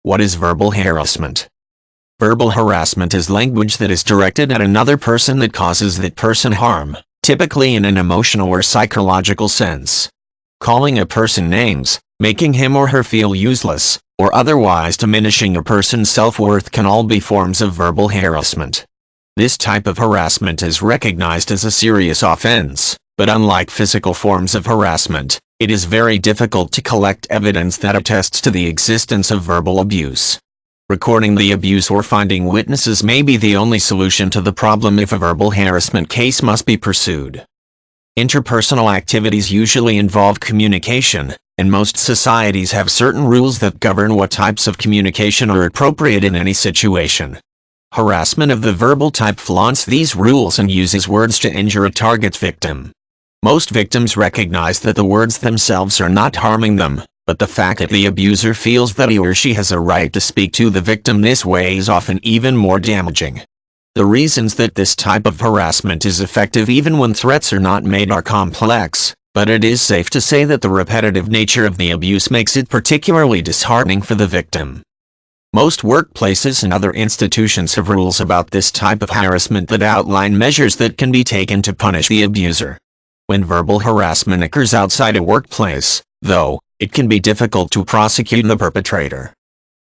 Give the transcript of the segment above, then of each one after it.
What is verbal harassment? Verbal harassment is language that is directed at another person that causes that person harm, typically in an emotional or psychological sense. Calling a person names, making him or her feel useless, or otherwise diminishing a person's self-worth can all be forms of verbal harassment. This type of harassment is recognized as a serious offense, but unlike physical forms of harassment, it is very difficult to collect evidence that attests to the existence of verbal abuse. Recording the abuse or finding witnesses may be the only solution to the problem if a verbal harassment case must be pursued. Interpersonal activities usually involve communication, and most societies have certain rules that govern what types of communication are appropriate in any situation. Harassment of the verbal type flaunts these rules and uses words to injure a target victim. Most victims recognize that the words themselves are not harming them, but the fact that the abuser feels that he or she has a right to speak to the victim this way is often even more damaging. The reasons that this type of harassment is effective even when threats are not made are complex, but it is safe to say that the repetitive nature of the abuse makes it particularly disheartening for the victim. Most workplaces and other institutions have rules about this type of harassment that outline measures that can be taken to punish the abuser. When verbal harassment occurs outside a workplace, though, it can be difficult to prosecute the perpetrator.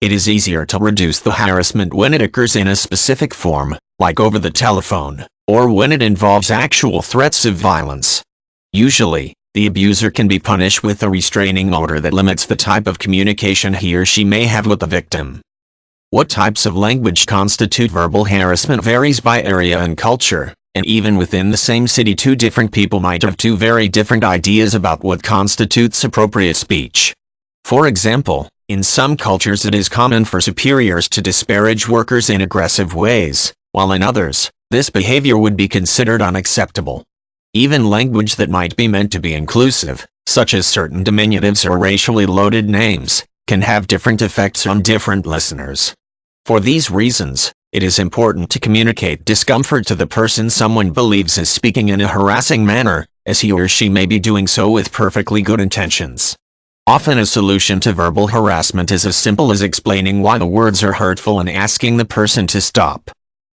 It is easier to reduce the harassment when it occurs in a specific form, like over the telephone, or when it involves actual threats of violence. Usually, the abuser can be punished with a restraining order that limits the type of communication he or she may have with the victim. What types of language constitute verbal harassment varies by area and culture, and even within the same city two different people might have two very different ideas about what constitutes appropriate speech. For example, in some cultures it is common for superiors to disparage workers in aggressive ways, while in others, this behavior would be considered unacceptable. Even language that might be meant to be inclusive, such as certain diminutives or racially loaded names, can have different effects on different listeners. For these reasons, it is important to communicate discomfort to the person someone believes is speaking in a harassing manner, as he or she may be doing so with perfectly good intentions. Often a solution to verbal harassment is as simple as explaining why the words are hurtful and asking the person to stop.